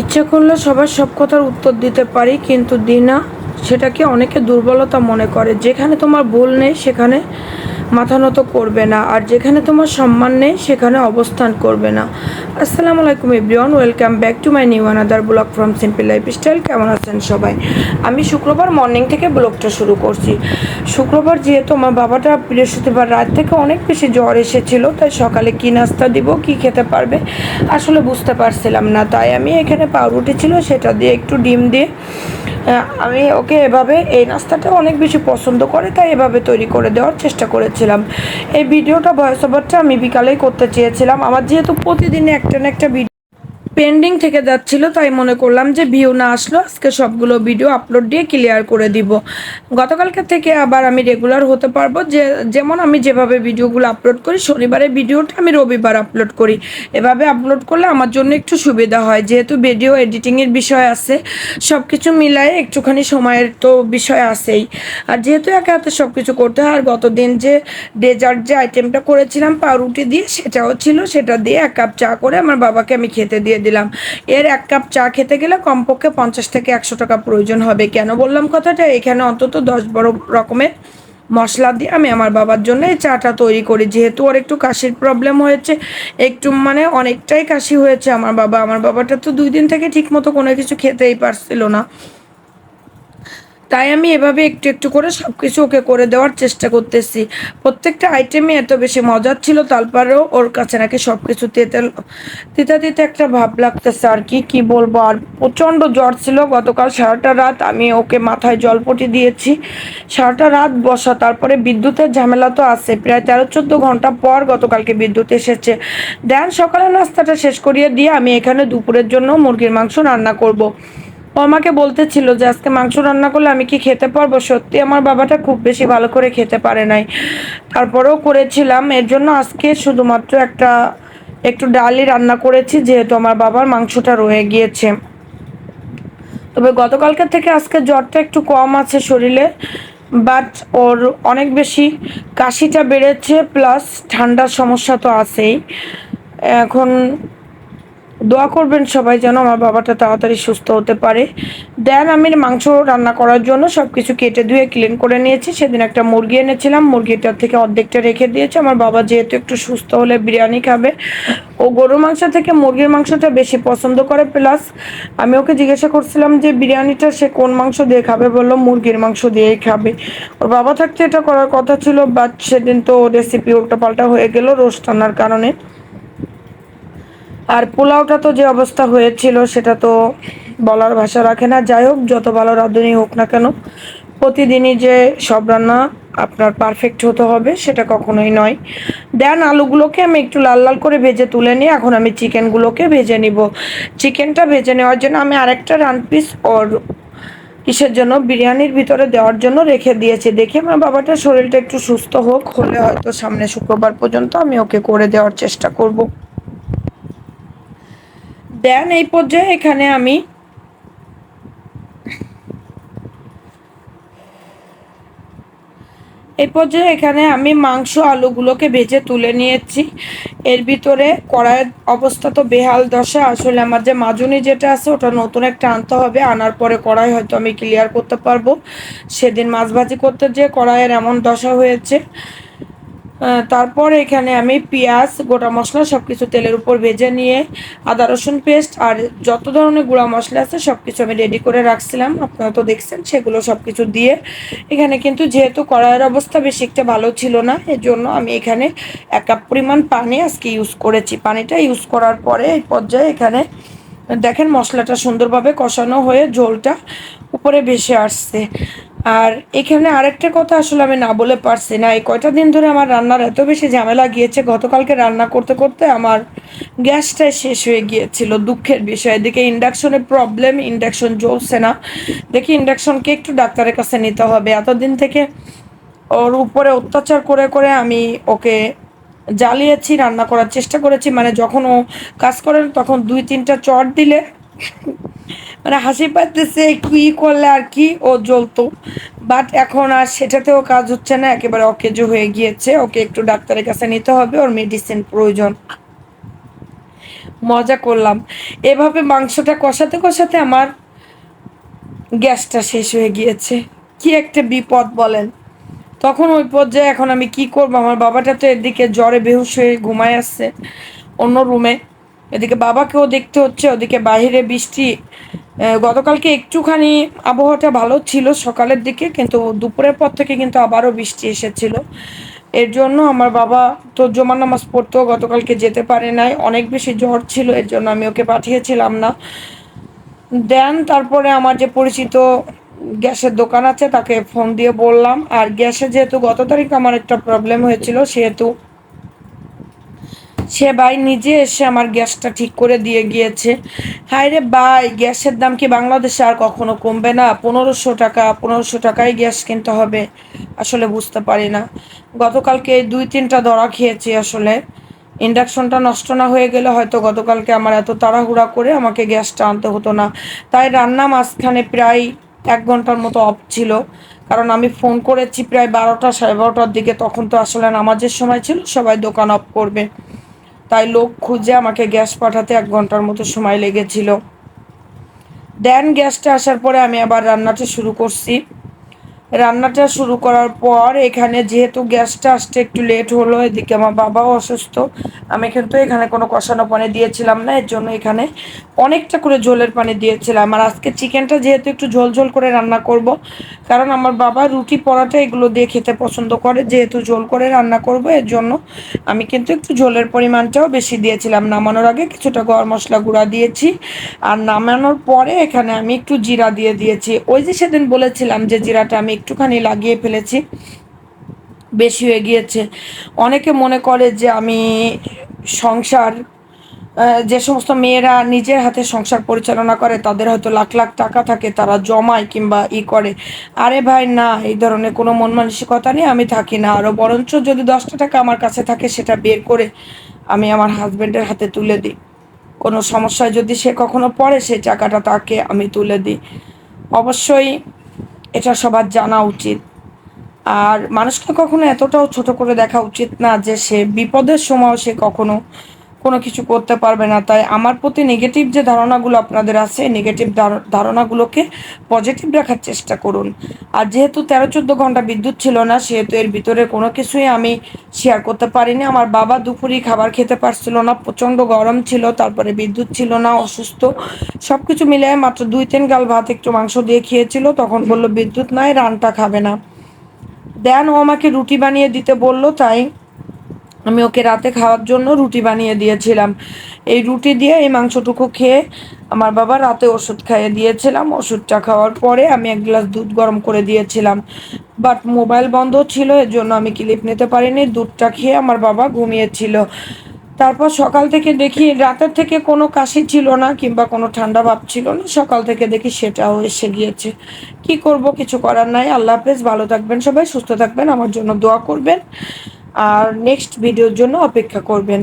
ইচ্ছে করলে সবার সব কথার উত্তর দিতে পারি, কিন্তু দিই না। সেটাকে অনেকে দুর্বলতা মনে করে। যেখানে তোমার ভুল নেই সেখানে মাথা নত করবে না, আর যেখানে তোমার সম্মান নেই সেখানে অবস্থান করবে না। আসসালামু আলাইকুম everyone, welcome back to my new another blog from simple lifestyle. কেমন আছেন সবাই? আমি শুক্রবার মর্নিং থেকে ব্লগটা শুরু করছি। শুক্রবার যেহেতু আমার বাবাটা বৃহস্পতিবার রাত থেকে অনেক বেশি জ্বর এসেছিল, তাই সকালে কী নাস্তা দিব, কি খেতে পারবে আসলে বুঝতে পারছিলাম না। তাই আমি এখানে পাউরুটি ছিল সেটা দিয়ে একটু ডিম দিয়ে আমি ওকে এভাবে, এই নাস্তাটা অনেক বেশি পছন্দ করে তাই এভাবে তৈরি করে দেওয়ার চেষ্টা করেছিলাম। এই ভিডিওটা ভয়েস ওভারটা আমি বিকালেই করতে চেয়েছিলাম। আমার যেহেতু প্রতিদিনে একটা না একটা ভিডিও পেন্ডিং থেকে যাচ্ছিল, তাই মনে করলাম যে ভিউ না আসলো আজকে সবগুলো ভিডিও আপলোড দিয়ে ক্লিয়ার করে দিব। গতকালকে থেকে আবার আমি রেগুলার হতে পারবো, যেমন আমি যেভাবে ভিডিওগুলো আপলোড করি, শনিবারের ভিডিওটা আমি রবিবার আপলোড করি। এভাবে আপলোড করলে আমার জন্য একটু সুবিধা হয়, যেহেতু ভিডিও এডিটিংয়ের বিষয় আছে, সব কিছু মিলায়ে একটুখানি সময়ের তো বিষয় আছেই। আর যেহেতু একা হাতে সব কিছু করতে হয়, আর গতদিন যে ডেজার্ট যে আইটেমটা করেছিলাম পাউরুটি দিয়ে, সেটাও ছিল। সেটা দিয়ে 1 কাপ চা করে আমার বাবাকে আমি খেতে দিয়ে দিলাম। এর 1 কাপ চা খেতে গেলে কমপক্ষে 50 থেকে 100 টাকা প্রয়োজন হবে। কেন বললাম কথাটা? এখানে অন্তত 10-12 রকমের মশলা দিয়ে আমি আমার বাবার জন্য এই চাটা তৈরি করি। যেহেতু ওর একটু কাশির প্রবলেম হয়েছে, একটু মানে অনেকটাই কাশি হয়েছে আমার বাবাটা তো 2 দিন থেকে ঠিক মতো কোনো কিছু খেতেই পারছিল না। তাই আমি এভাবে একটু একটু করে সব কিছু ওকে করে দেওয়ার চেষ্টা করতেছি। প্রত্যেকটা আইটেমই এত বেশি মজার ছিল, তারপরেও ওর কাছে নাকি সব কিছু তিতা তিতা একটা ভাব লাগতেছে আর কি, কি বলবো। আর প্রচণ্ড জ্বর ছিল গতকাল সারাটা রাত। আমি ওকে মাথায় জলপটি দিয়েছি, সারাটা রাত বসা। তারপরে বিদ্যুতের ঝামেলা তো আছে, প্রায় 13-14 ঘন্টা পর গতকালকে বিদ্যুৎ এসেছে। দেন সকালে নাস্তাটা শেষ করিয়ে দিয়ে আমি এখানে দুপুরের জন্য মুরগির মাংস রান্না করব। ও আমাকে বলতেছিল যে আজকে মাংস রান্না করলে আমি কি খেতে পারবো। সত্যি আমার বাবাটা খুব বেশি ভালো করে খেতে পারে নাই, তারপরেও করেছিলাম। এর জন্য আজকে শুধুমাত্র একটু ডালই রান্না করেছি, যেহেতু আমার বাবার মাংসটা রয়ে গিয়েছে। তবে গতকালকে থেকে আজকে জ্বরটা একটু কম আছে শরীরে, বাট ওর অনেক বেশি কাশিটা বেড়েছে, প্লাস ঠান্ডার সমস্যা তো আছেই। এখন দোয়া করবেন সবাই যেন আমার বাবাটা তাড়াতাড়ি সুস্থ হতে পারে। দেন আমি মাংস রান্না করার জন্য সব কিছু কেটে ধুয়ে ক্লিন করে নিয়েছি। সেদিন একটা মুরগি এনেছিলাম, মুরগিটার থেকে অর্ধেকটা রেখে দিয়েছি। আমার বাবা যেহেতু একটু সুস্থ হলে বিরিয়ানি খাবে, ও গরুর মাংস থেকে মুরগির মাংসটা বেশি পছন্দ করে। প্লাস আমি ওকে জিজ্ঞাসা করছিলাম যে বিরিয়ানিটা সে কোন মাংস দিয়ে খাবে, বললো মুরগির মাংস দিয়েই খাবে। ওর বাবা থাকতে এটা করার কথা ছিল, বাট সেদিন তো রেসিপি উল্টাপাল্টা হয়ে গেল রোস্ট রান্নার কারণে। আর পোলাওটা তো যে অবস্থা হয়েছিল সেটা তো বলার ভাষা রাখে না। যাই হোক, যত ভালো রাঁধুনি হোক না কেন, প্রতিদিনই যে সব রান্না আপনার পারফেক্ট হতে হবে সেটা কখনোই নয়। দেন আলুগুলোকে আমি একটু লাল লাল করে ভেজে তুলে নিয়ে এখন আমি চিকেনগুলোকে ভেজে নিব। চিকেনটা ভেজে নেওয়ার জন্য আমি আরেকটা রান পিস ওর কিসের জন্য বিরিয়ানির ভিতরে দেওয়ার জন্য রেখে দিয়েছি। দেখি আমার বাবাটার শরীরটা একটু সুস্থ হোক, হলে হয়তো সামনে শুক্রবার পর্যন্ত আমি ওকে করে দেওয়ার চেষ্টা করব। দেন এই পর্যায়ে এখানে আমি মাংস আলুগুলোকে ভেজে তুলে নিয়েছি। এর ভিতরে কড়াইয়ের অবস্থা তো বেহাল দশা। আসলে আমার যে মাজুনি যেটা আছে ওটা নতুন একটা আনতে হবে, আনার পরে কড়াই হয়তো আমি ক্লিয়ার করতে পারবো। সেদিন মাছ ভাজি করতে যেয়ে কড়াইয়ের এমন দশা হয়েছে। তারপর এখানে আমি পেঁয়াজ, গোটা মশলা সব কিছু তেলের উপর ভেজে নিয়ে আদা রসুন পেস্ট আর যত ধরনের গুঁড়া মশলা আছে সব কিছু আমি রেডি করে রাখছিলাম, আপনারা তো দেখছেন। সেগুলো সব কিছু দিয়ে এখানে কিন্তু যেহেতু কড়াইয়ের অবস্থা বেশি একটা ভালো ছিল না, এর জন্য আমি এখানে 1 কাপ পরিমাণ পানি আজকে ইউজ করেছি। পানিটা ইউজ করার পরে এই পর্যায়ে এখানে দেখেন মশলাটা সুন্দরভাবে কষানো হয়ে ঝোলটা উপরে ভেসে আসছে। আর এখানে আরেকটা কথা আসলে আমি না বলে পারছি না, এই কয়টা দিন ধরে আমার রান্নার এত বেশি ঝামেলা গিয়েছে। গতকালকে রান্না করতে করতে আমার গ্যাসটাই শেষ হয়ে গিয়েছিল, দুঃখের বিষয়। এদিকে ইন্ডাকশনের প্রবলেম, ইন্ডাকশন জ্বলছে না। দেখি ইন্ডাকশনকে একটু ডাক্তারের কাছে নিতে হবে। এতদিন থেকে ওর উপরে অত্যাচার করে করে আমি ওকে জ্বালিয়েছি, রান্না করার চেষ্টা করেছি। মানে যখন ও কাজ করে তখন 2-3টা চট দিলে মানে হাসি পাইতেছে, কি করলে আর কি, ও জ্বলতো। বাট এখন আর সেটাতেও কাজ হচ্ছে না, একেবারে অকেজো হয়ে গিয়েছে। ওকে একটু ডাক্তারের কাছে নিতে হবে, ওর মেডিসিন প্রয়োজন। মজা করলাম। এভাবে মাংসটা কষাতে কষাতে আমার গ্যাসটা শেষ হয়ে গিয়েছে। কি একটা বিপদ বলেন। তখন ওই পর্যায়ে এখন আমি কি করব, আমার বাবাটা তো এদিকে জ্বরে বেহুশ হয়ে ঘুমায় আসছে অন্য রুমে, এদিকে বাবাকেও দেখতে হচ্ছে, ওদিকে বাইরে বৃষ্টি। গতকালকে একটুখানি আবহাওয়াটা ভালো ছিল সকালের দিকে, কিন্তু দুপুরের পর থেকে কিন্তু আবারও বৃষ্টি এসেছিল। এর জন্য আমার বাবা তো জুমার নামাজ পড়তেও গতকালকে যেতে পারে নাই, অনেক বেশি জ্বর ছিল, এর জন্য আমি ওকে পাঠিয়েছিলাম না। দেন তারপরে আমার যে পরিচিত গ্যাসের দোকান আছে তাকে ফোন দিয়ে বললাম, আর গ্যাসে যেহেতু গত তারিখ আমার একটা প্রবলেম হয়েছিল, সেহেতু সে ভাই নিজে এসে আমার গ্যাসটা ঠিক করে দিয়ে গিয়েছে। হায় রে ভাই, গ্যাসের দাম কি বাংলাদেশে আর কখনো কমবে না? 1500 টাকা, 1500 টাকায় গ্যাস কিনতে হবে। আসলে বুঝতে পারি না। গতকালকে 2-3টা ধরা খেয়েছি আসলে। ইন্ডাকশনটা নষ্ট না হয়ে গেলে হয়তো গতকালকে আমার এত তাড়াহুড়া করে আমাকে গ্যাসটা আনতে হতো না। তাই রান্না মাঝখানে প্রায় 1 ঘন্টার মতো অফ ছিল। কারণ আমি ফোন করেছি প্রায় 12টা, 12:30টার দিকে, তখন তো আসলে নামাজের সময় ছিল, সবাই দোকান অফ করবে। তাই লোক খুঁজে আমাকে গ্যাস পাঠাতে 1 ঘন্টার মতো সময় লেগেছিল। দেন গ্যাসটা আসার পরে আমি আবার রান্নাটা শুরু করছি। রান্নাটা শুরু করার পর এখানে যেহেতু গ্যাসটা আসতে একটু লেট হলো, এদিকে আমার বাবাও অসুস্থ। আমি কিন্তু এখানে কোনো কষানো পানি দিয়েছিলাম না, এর জন্য এখানে অনেকটা করে ঝোলের পানি দিয়েছিলাম। আর আজকে চিকেনটা যেহেতু একটু ঝোল ঝোল করে রান্না করব, কারণ আমার বাবা রুটি পরোটা এগুলো দিয়ে খেতে পছন্দ করে, যেহেতু ঝোল করে রান্না করব, এর জন্য আমি কিন্তু একটু ঝোলের পরিমাণটাও বেশি দিয়েছিলাম। নামানোর আগে কিছুটা গরম মশলা গুঁড়া দিয়েছি, আর নামানোর পরে এখানে আমি একটু জিরা দিয়ে দিয়েছি। ওই যে সেদিন বলেছিলাম যে জিরাটা আমি একটুখানি লাগিয়ে ফেলেছি, বেশি হয়ে গিয়েছে। অনেকে মনে করে যে আমি সংসার, যে সমস্ত মেয়েরা নিজের হাতে সংসার পরিচালনা করে তাদের হয়তো লাখ লাখ টাকা থাকে, তারা জমায় কিংবা করে। আরে ভাই না, এই ধরনের কোনো মন মানসিকতা নিয়ে আমি থাকি না। আরও বরঞ্চ যদি 10টা টাকা আমার কাছে থাকে সেটা বের করে আমি আমার হাজব্যান্ডের হাতে তুলে দিই। কোনো সমস্যায় যদি সে কখনো পড়ে সেই টাকাটা তাকে আমি তুলে দিই। অবশ্যই এটা সবার জানা উচিত। আর মানুষকে কখনো এতটাও ছোট করে দেখা উচিত না যে সে বিপদের সময় সে কখনো কোনো কিছু করতে পারবে না। তাই আমার প্রতি নেগেটিভ যে ধারণাগুলো আপনাদের আছে, নেগেটিভ ধারণাগুলোকে পজিটিভ রাখার চেষ্টা করুন। আর যেহেতু 13-14 ঘন্টা বিদ্যুৎ ছিল না, সেহেতু এর ভিতরে কোনো কিছুই আমি শেয়ার করতে পারিনি। আমার বাবা দুপুরে খাবার খেতে পারছিল না, প্রচণ্ড গরম ছিল, তারপরে বিদ্যুৎ ছিল না, অসুস্থ, সব কিছু মিলিয়ে মাত্র 2-3 গাল ভাত একটু মাংস দিয়ে খেয়েছিল। তখন বললো বিদ্যুৎ নাই, রানটা খাবে না। দেন ও আমাকে রুটি বানিয়ে দিতে বলল, তাই আমি ওকে রাতে খাওয়ার জন্য রুটি বানিয়ে দিয়েছিলাম। এই রুটি দিয়ে এই মাংসটুকু খেয়ে আমার বাবা রাতে ওষুধ খাইয়ে দিয়েছিলাম। ওষুধটা খাওয়ার পরে আমি 1 গ্লাস দুধ গরম করে দিয়েছিলাম, বাট মোবাইল বন্ধ ছিল, এর জন্য আমি ক্লিপ নিতে পারিনি। দুধটা খেয়ে আমার বাবা ঘুমিয়েছিল। তারপর সকাল থেকে দেখি রাতের থেকে কোনো কাশি ছিল না কিংবা কোনো ঠান্ডা ভাব ছিল না, সকাল থেকে দেখি সেটাও এসে গিয়েছে। কি করব, কিছু করার নাই। আল্লাহ হাফেজ, ভালো থাকবেন সবাই, সুস্থ থাকবেন, আমার জন্য দোয়া করবেন, আর নেক্সট ভিডিওর জন্য অপেক্ষা করবেন।